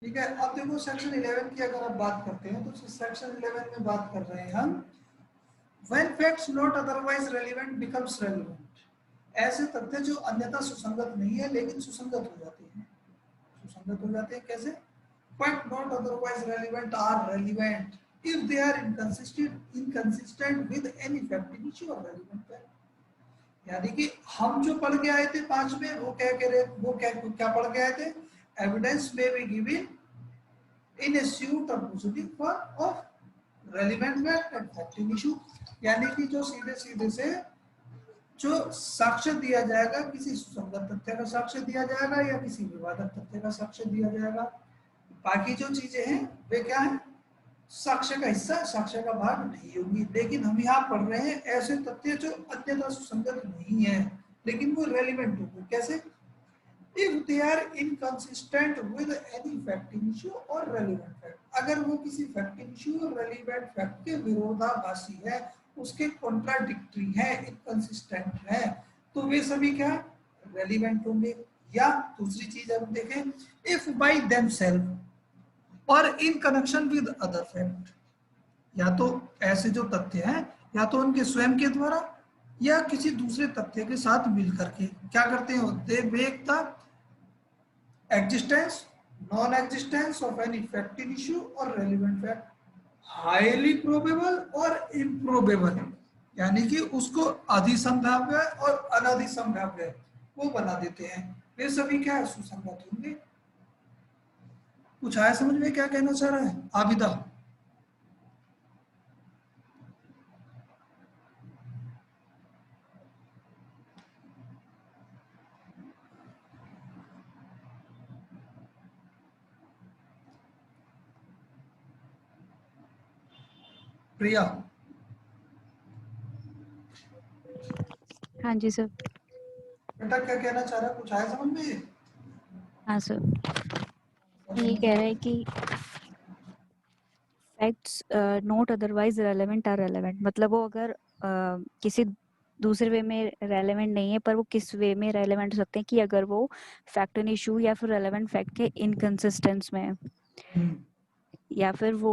ठीक है। अब देखो सेक्शन 11 की अगर आप बात करते हैं तो सेक्शन 11 में बात कर रहे हैं हम when facts not otherwise relevant becomes relevant। ऐसे तथ्य जो अन्यथा सुसंगत नहीं है लेकिन सुसंगत हो जाते हैं। सुसंगत हो जाते हैं कैसे? Fact not otherwise relevant are relevant if they are inconsistent with any fact issue or relevant fact। यानी कि हम जो पढ़ के आए थे 5 में वो क्या कह रहे, वो क्या पढ़ के आए थे? एविडेंस में be given in a suit or proceeding for of relevant fact and facting issue। यानी कि जो सीधे सीधे से जो साक्ष्य दिया जाएगा किसी सुसंगत तथ्य का साक्ष्य दिया जाएगा या किसी विवादक तथ्य का साक्ष्य दिया जाएगा। बाकी जो चीजें हैं वे क्या है? साक्ष्य का हिस्सा, साक्ष्य का भाग नहीं होगी। लेकिन हम यहाँ पढ़ रहे हैं ऐसे तथ्य जो अन्यथा सुसंगत नहीं है लेकिन वो रेलिवेंट होंगे। कैसे? if they are inconsistent with any facting issue or relevant fact। अगर वो किसी facting issue और relevant fact के विरोधाभासी है, उसके contradictory है, inconsistent है, तो वे सभी क्या relevant होंगे। या दूसरी चीज हम देखें, if by themselves or in connection with other fact। या तो ऐसे जो तथ्य हैं या तो उनके स्वयं के द्वारा या किसी दूसरे तथ्य के साथ मिलकर के क्या करते हैं? दे make the existence non existence of any facting issue or relevant fact highly probable और improbable। यानी कि उसको अधिसंभाव्य और अनाधिसंभाव्य वो बना देते हैं। वे सभी क्या है? सुसंगत होंगे। कुछ आया समझ में क्या कहना चाह रहा है आबिदा? प्रिया? हाँ जी सर। बेटा क्या कहना चाह रहा है? कुछ आया समझ में? हाँ सर, ये कह रहा है कि facts not otherwise relevant are relevant, मतलब वो अगर किसी दूसरे वे में रेलेवेंट नहीं है पर वो किस वे में रेलेवेंट हो सकते हैं कि अगर वो फैक्ट एंड इशू या फिर रेलेवेंट फैक्ट के इनकंसिस्टेंस में है, या फिर वो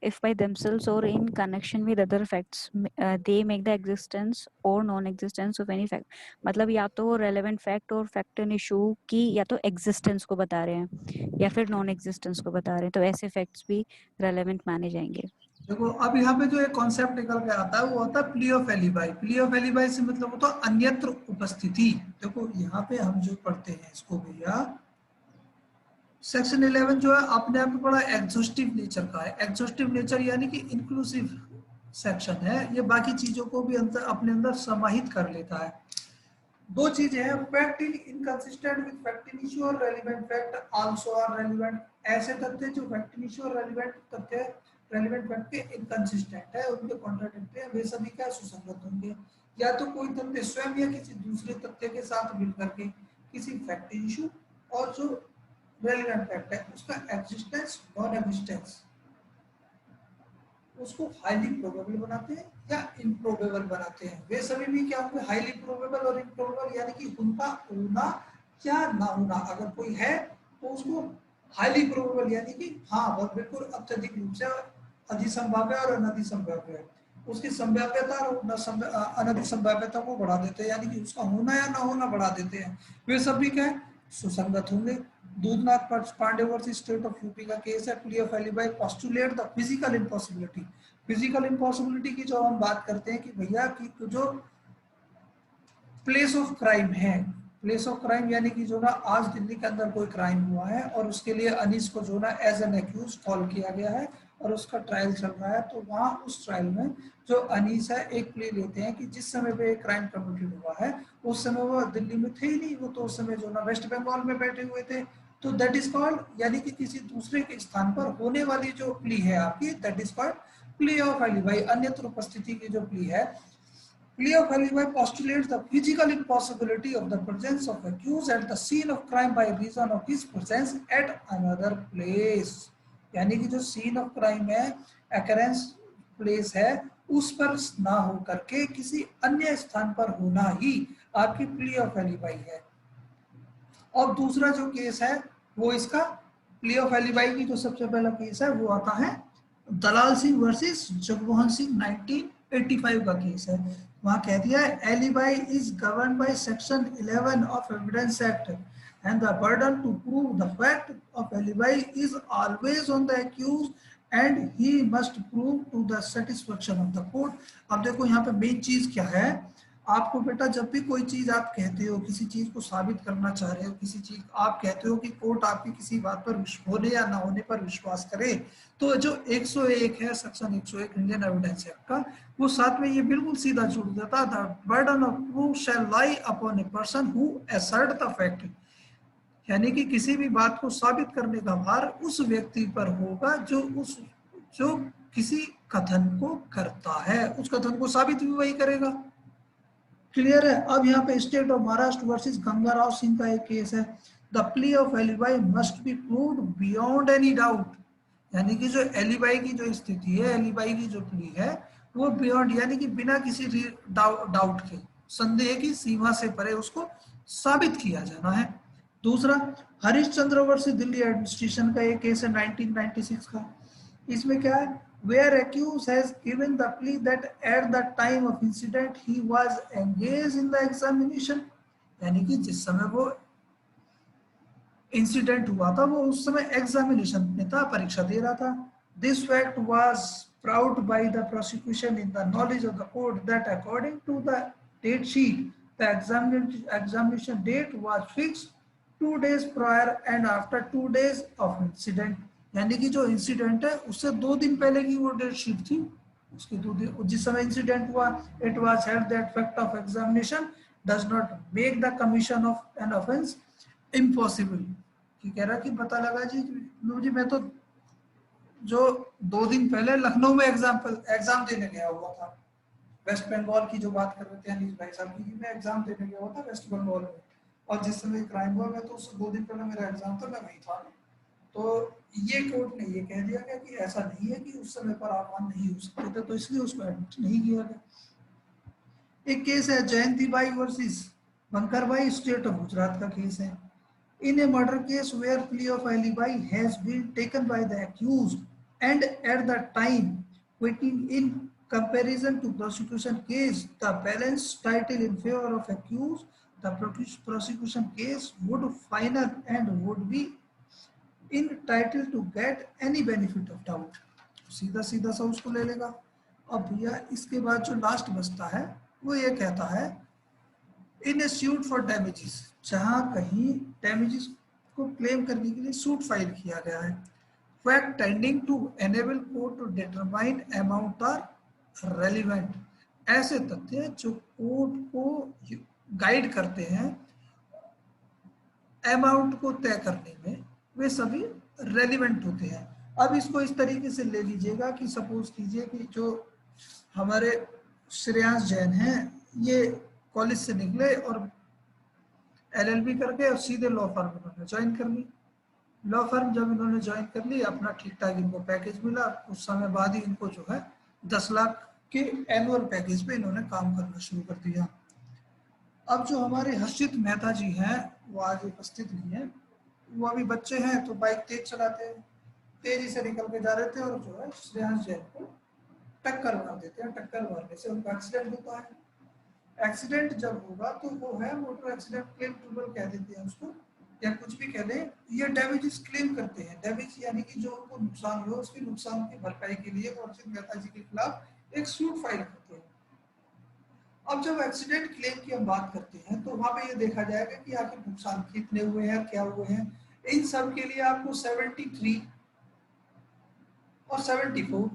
if by themselves or in connection with other facts they make the existence or non existence of any fact. मतलब या तो रेलेवेंट फैक्ट और फैक्ट एंड इशू की या तो एग्जिस्टेंस को बता रहे हैं या फिर नॉन एग्जिस्टेंस को बता रहे हैं, तो ऐसे फैक्ट्स भी रेलेवेंट माने जाएंगे। देखो अब यहाँ पे जो एक कॉन्सेप्ट निकल के आता है वो होता है plea of alibi. Plea of alibi से मतलब होता है अन्यत्र उपस्थिति। देखो यहाँ पे हम जो पढ़ते हैं इसको भैया सेक्शन 11 जो है अपने आप में बड़ा एग्जॉस्टिव नेचर का है। एग्जॉस्टिव नेचर यानी कि इंक्लूसिव सेक्शन है, ये बाकी चीजों को भी अंदर अपने अंदर समाहित कर लेता है। दो चीजें हैं, fact in inconsistent with fact in issue और relevant fact also are relevant. ऐसे तथ्य जो फैक्ट इन इशू और रेलेवेंट तथ्य रेलेवेंट फैक्ट के इनकंसिस्टेंट है, उनके कॉन्ट्राडिक्टरी है, वे सभी क्या सुसंगत होंगे। या तो कोई तथ्य स्वयं या किसी दूसरे तथ्य के साथ मिलकर के किसी फैक्ट इन इशू और जो रेलेवेंट फैक्ट है उसका एग्जिस्टेंस नॉन एग्जिस्टेंस उसको हाईली प्रोबेबल बनाते हैं या इम्प्रोबेबल बनाते हैं। वे सभी भी क्या होंगे? हाईली प्रोबेबल और इम्प्रोबेबल, यानी कि उनका होना या ना होना। अगर कोई है तो उसको हाईली प्रोबेबल यानी कि हाँ बहुत बिल्कुल अत्यधिक रूप से अधिसंभाव्य और अनधिसंभाव्य है, उसकी संभाव्यता और अनधिसंभाव्यता को बढ़ा देते हैं, यानी कि उसका होना या ना होना बढ़ा देते हैं। वे सभी क्या है? सुसंगत होंगे। Dudhnath Pandey versus state of UP का केस है। Plea of alibi postulate the physical impossibility. Physical impossibility की जो हम बात करते हैं कि भैया की जो प्लेस ऑफ क्राइम है, प्लेस ऑफ क्राइम यानी कि जो ना आज दिल्ली के अंदर कोई क्राइम हुआ है और उसके लिए अनीस को जो ना एज एन एक्यूज कॉल किया गया है और उसका ट्रायल चल रहा है, तो वहाँ उस ट्रायल में जो अनीस है एक प्ले लेते हैं कि जिस समय पे क्राइम कमिटेड हुआ है उस समय वो दिल्ली में थे ही नहीं, वो तो उस समय जो ना वेस्ट बंगाल में बैठे हुए थे। तो दैट इज कॉल्ड, यानी कि किसी दूसरे के स्थान पर होने वाली जो प्ली है आपकी, that is called plea of alibi, अन्यत्र उपस्थिति की जो प्ली है। Plea of alibi postulates the physical impossibility of the presence of accused at the scene of crime by reason of his presence at another place। यानी कि जो scene of crime है, occurrence place है, उस पर ना हो करके किसी अन्य स्थान पर होना ही आपकी plea of alibi है। और दूसरा जो केस है वो इसका प्ली ऑफ एलिबाई की जो सबसे पहला केस है वो आता है दलाल सिंह वर्सेस जगमोहन सिंह 1985 का केस है। वहां कह दिया है alibi is govern by section 11 of evidence act and the burden to prove the fact of alibi is always on the accuse and he must prove to the satisfaction of the court. अब देखो यहाँ पे main चीज क्या है, आपको बेटा जब भी कोई चीज आप कहते हो, किसी चीज को साबित करना चाह रहे हो, किसी चीज आप कहते हो कि कोर्ट आपकी किसी बात पर होने या ना होने पर विश्वास करे, तो जो 101 है सेक्शन 101 इंडियन एविडेंस एक्ट का, वो साथ में ये बिल्कुल सीधा जोड़ देता है, the burden of proof shall lie upon a person who assert the fact, यानी कि किसी भी बात को साबित करने का भार उस व्यक्ति पर होगा जो किसी कथन को करता है, उस कथन को साबित भी वही करेगा। क्लियर है। अब यहाँ पे state of Maharashtra versus Gangarao Singh का एक केस है, the plea of alibi must be proved beyond any doubt, यानी कि जो एलिबाई की जो स्थिति है, एलिबाई की जो प्ली है वो बियॉन्ड यानी कि बिना किसी डाउट के, संदेह की सीमा से परे उसको साबित किया जाना है। दूसरा हरिश्चंद्र वर्सेस दिल्ली एडमिनिस्ट्रेशन का एक केस है 1996 का। इसमें क्या है, where accused has given the plea that at the time of incident he was engaged in the examination, यानी कि जिस समय वो इंसिडेंट हुआ था वो उस समय एग्जामिनेशन में था, परीक्षा दे रहा था। This fact was proved by the prosecution in the knowledge of the court that according to the date sheet the examination date was fixed 2 days prior and after 2 days of incident, यानी कि जो incident है उससे 2 दिन पहले की वो date sheet थी, उसके 2 दिन जिस समय इंसिडेंट हुआ, it was held that fact of examination does not make the commission of an offence impossible. कि कह रहा कि पता लगा जी मैं तो जो 2 दिन पहले लखनऊ में एग्जाम देने गया हुआ था, वेस्ट बंगाल की जो बात कर रहे थे अनिल भाई साहब की, मैं एग्जाम देने गया हुआ था वेस्ट बंगाल में, और जिस समय क्राइम हुआ मैं तो उससे 2 दिन पहले मेरा एग्जाम था, मैं वहीं था। तो ये कोर्ट ने ये कह दिया गया कि ऐसा नहीं है कि उस समय पर आह्वान नहीं हो सकते थे, तो इसलिए उसको एडमिट नहीं किया गया। एक केस है Jayanti Bai versus Bankar Bai, state of Gujarat का केस है। In a murder case where plea of alibi has been taken by the accused and at the time waiting in comparison to prosecution case, the balance title in favor of accused, the prosecution case would final and would be entitled to get any benefit of doubt, सीधा सीधा सा उसको ले लेगा। अब भैया इसके बाद जो लास्ट बचता है वो ये कहता है इन ए सूट फॉर डैमेजेस, जहां कहीं डैमेजेस को क्लेम करने के लिए सूट फाइल किया गया है, fact tending to enable court to determine amount are relevant, ऐसे तथ्य जो कोर्ट को गाइड करते हैं अमाउंट को तय करने में, वे सभी रेलिवेंट होते हैं। अब इसको इस तरीके से ले लीजिएगा कि सपोज कीजिए कि जो हमारे श्रेयांश जैन हैं, ये कॉलेज से निकले और एलएलबी करके और सीधे लॉ फर्म इन्होंने ज्वाइन कर ली। लॉ फर्म जब इन्होंने ज्वाइन कर ली, अपना ठीक ठाक इनको पैकेज मिला, कुछ समय बाद ही इनको जो है 10 लाख के एनुअल पैकेज पे इन्होंने काम करना शुरू कर दिया। अब जो हमारे हर्षित मेहता जी हैं वो आज उपस्थित नहीं है, वो अभी बच्चे हैं तो बाइक तेज चलाते हैं, तेजी से निकल के जा रहे थे और जो है श्रेयांश जैन को टक्कर मार देते हैं। टक्कर मारने से उनका एक्सीडेंट होता है। एक्सीडेंट जब होगा तो वो है मोटर एक्सीडेंट क्लेम ट्रिब्यूनल कह देते हैं उसको, या कुछ भी कह दें, ये डैमेजेस क्लेम करते हैं। डैमेज यानी कि जो उनको नुकसान हुआ उसके नुकसान की भरपाई के लिए हर्षित मेहता जी के खिलाफ एक सूट फाइल करते हैं। अब जब एक्सीडेंट क्लेम की हम बात करते हैं तो वहां पे ये देखा जाएगा कि आखिर नुकसान कितने हुए हैं, क्या हुए हैं। इन सब के लिए आपको 73 और 74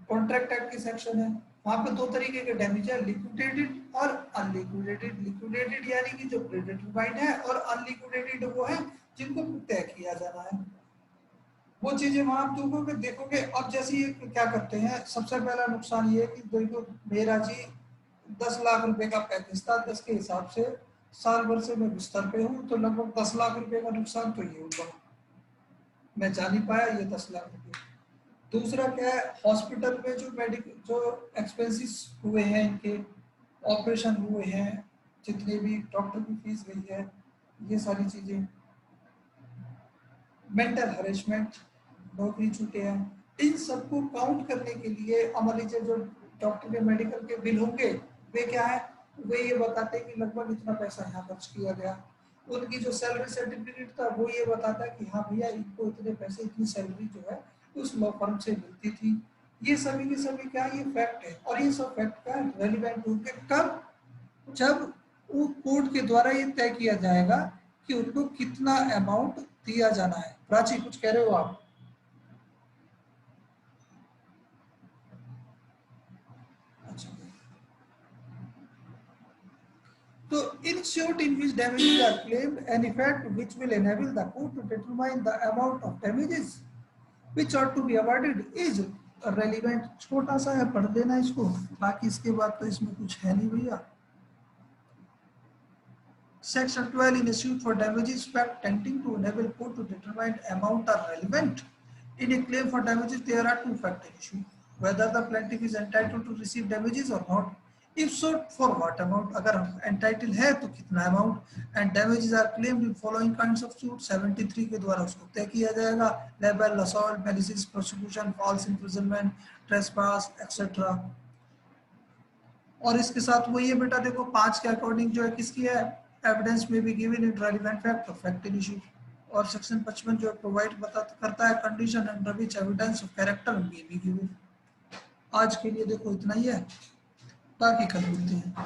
कॉन्ट्रैक्ट एक्ट के सेक्शन है, वहां पे 2 तरीके के डैमेज है, लिक्विडेटेड और अनलिक्विडेटेड। लिक्विडेटेड यानी कि जो प्रीडिटरमाइंड है, और अनलिक्विडेटेड वो है जिनको तय किया जाना है। वो चीजें वहां आप देखोगे। अब जैसे ये क्या करते हैं, सबसे पहला नुकसान ये है कि देखो मेरा जी 10 लाख रुपए का पैकेज था, 10 के हिसाब से साल भर से मैं बिस्तर पे हूँ, तो लगभग 10 लाख रुपए का नुकसान तो ये हुआ, मैं जा नहीं पाया, ये 10 लाख रुपए। दूसरा क्या है, हॉस्पिटल में जो एक्सपेंसेस हुए हैं, इनके ऑपरेशन हुए हैं, जितने भी डॉक्टर की फीस गई है, ये सारी चीजें। मेंटल हरेसमेंट, नौकरी छूटे हैं, इन सबको काउंट करने के लिए मान लीजिए जो डॉक्टर के मेडिकल के बिल होंगे वे क्या है, वे ये बताते हैं कि लगभग इतना पैसा यहाँ खर्च किया गया। उनकी जो सैलरी सर्टिफिकेट था वो ये बताता है कि हाँ भैया इनको इतने पैसे, इतनी सैलरी जो है उस लॉ फर्म से मिलती थी। ये सभी के सभी क्या, ये फैक्ट है। और ये सब फैक्ट क्या रेलिवेंट होंगे कब, जब वो कोर्ट के द्वारा ये तय किया जाएगा कि उनको कितना अमाउंट दिया जाना है। प्राची कुछ कह रहे हो आप? अच्छा, so in short, in which damages are claimed, an effect which will enable the court to determine the amount of damages which ought to be awarded is relevant। छोटा सा है, पढ़ लेना इसको, बाकी इसके बाद तो इसमें कुछ है नहीं भैया। Section 12 in a suit for damages fact tending to enable court to determine amount are relevant. In a claim for damages, there are two factors issue: whether the plaintiff is entitled to receive damages or not. If so, for what amount? अगर entitled है तो कितना amount? And damages are claimed in following kinds of suit। 73 के द्वारा उसको तय किया जाएगा: libel, assault, malicious prosecution, false imprisonment, trespass, etc. और इसके साथ वही है बेटा, देखो 5 के अकॉर्डिंग जो है किसकी है, एविडेंस में भी गिवन इन रेलेवेंट फैक्ट और फैक्ट इन इशू। और सेक्शन 55 जो प्रोवाइड करता है condition under which evidence of character में भी गिवन। आज के लिए देखो इतना ही है, बाकी कल मिलते हैं।